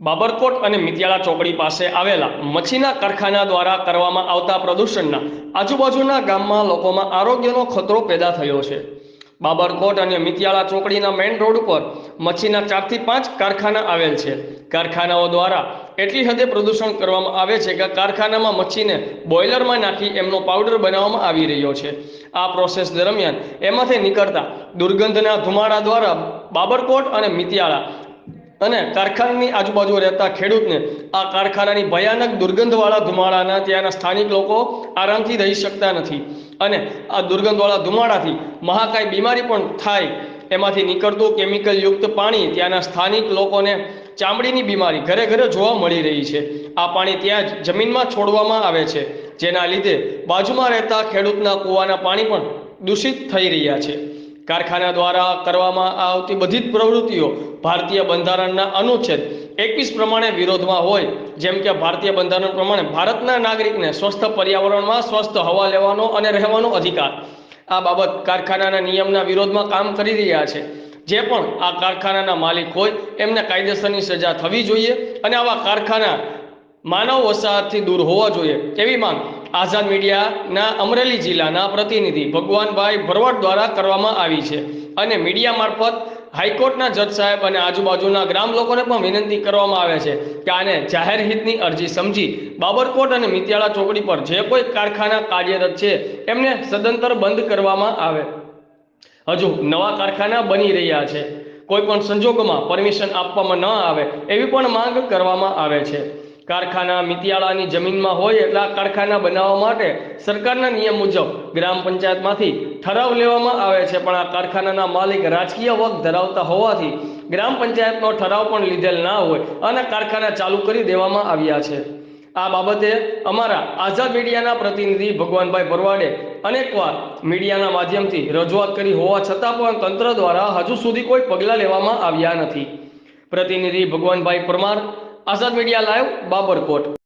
બાબરકોટ અને મિતિયાળા ચોકડી પાસે આવેલા મચ્છીના કારખાના દ્વારા કરવામાં આવતા પ્રદૂષણના આજુબાજુના ગામમાં લોકોમાં આરોગ્યનો ખતરો પેદા થયો છે। બાબરકોટ અને મિતિયાળા ચોકડીના મેઇન રોડ ઉપર મચ્છીના 4 થી 5 કારખાના આવેલ છે। કારખાનાઓ દ્વારા એટલી હદે પ્રદૂષણ કરવામાં આવે છે કે કારખાનામાં મચ્છીને બોઇલરમાં નાખી એમનો પાવડર બનાવવામાં આવી રહ્યો છે। આ પ્રોસેસ દરમિયાન એમાંથી નીકળતા દુર્ગંધના ધુમાડા દ્વારા બાબરકોટ અને મિતિયાળા અને કારખાનાની આજુબાજુ રહેતા ખેડૂતને આ કારખાનાની ભયાનક દુર્ગંધવાળા ધુમાડાના ત્યાંના સ્થાનિક લોકો આરામથી રહી શકતા નથી અને આ દુર્ગંધવાળા ધુમાડાથી મહાકાય બીમારી પણ થાય। એમાંથી નીકળતું કેમિકલયુક્ત પાણી ત્યાંના સ્થાનિક લોકોને ચામડીની બીમારી ઘરે ઘરે જોવા મળી રહી છે। આ પાણી ત્યાં જ જમીનમાં છોડવામાં આવે છે, જેના લીધે બાજુમાં રહેતા ખેડૂતના કૂવાના પાણી પણ દૂષિત થઈ રહ્યા છે। કારખાના દ્વારા કરવામાં આવતી બધી જ પ્રવૃત્તિઓ ભારતીય બંધારણના અનુચ્છેદ 21 પ્રમાણે વિરોધમાં હોય, જેમ કે ભારતીય બંધારણ પ્રમાણે ભારતના નાગરિકને સ્વસ્થ પર્યાવરણમાં સ્વસ્થ હવા લેવાનો અને રહેવાનો અધિકાર। આ બાબત કારખાનાના નિયમના વિરોધમાં કામ કરી રહ્યા છે। જે પણ આ કારખાનાના માલિક હોય એમને કાયદેસરની સજા થવી જોઈએ અને આવા કારખાના માનવ વસાહતથી દૂર હોવા જોઈએ એવી માંગ આઝાદ મીડિયાના અમરેલી જિલ્લાના પ્રતિનિધિ ભગવાનભાઈ ભરવાડ દ્વારા કરવામાં આવી છે અને મીડિયા મારફત હાઈકોર્ટના જજ સાહેબ અને આજુબાજુના ગ્રામ લોકોને પણ વિનંતી કરવામાં આવે છે કે આને જાહેર હિતની અરજી સમજી બાબરકોટ અને મિતિયાળા ચોકડી પર જે કોઈ કારખાના કાર્યરત છે એમને સદંતર બંધ કરવામાં આવે। હજુ નવા કારખાના બની રહ્યા છે, કોઈ પણ સંજોગોમાં પરમિશન આપવામાં ન આવે એવી પણ માંગ કરવામાં આવે છે। કારખાના મિતિયાળાની જમીનમાં હોય એટલે આ કારખાના બનાવવા માટે સરકારના નિયમ મુજબ ગ્રામ પંચાયતમાંથી ઠરાવ લેવામાં આવે છે, પણ આ કારખાનાના માલિક રાજકીય વગ ધરાવતા હોવાથી ગ્રામ પંચાયતનો ઠરાવ પણ લીધેલ ના હોય અને કારખાના ચાલુ કરી દેવામાં આવ્યા છે। આ બાબતે અમારા આઝાદ મીડિયાના પ્રતિનિધિ ભગવાનભાઈ ભરવાડે અનેકવાર મીડિયાના માધ્યમથી રજૂઆત કરી હોવા છતાં પણ તંત્ર દ્વારા હજુ સુધી કોઈ પગલાં લેવામાં આવ્યા નથી। પ્રતિનિધિ ભગવાનભાઈ પરમાર, આઝાદ મીડિયા લાઈવ, બાબરકોટ।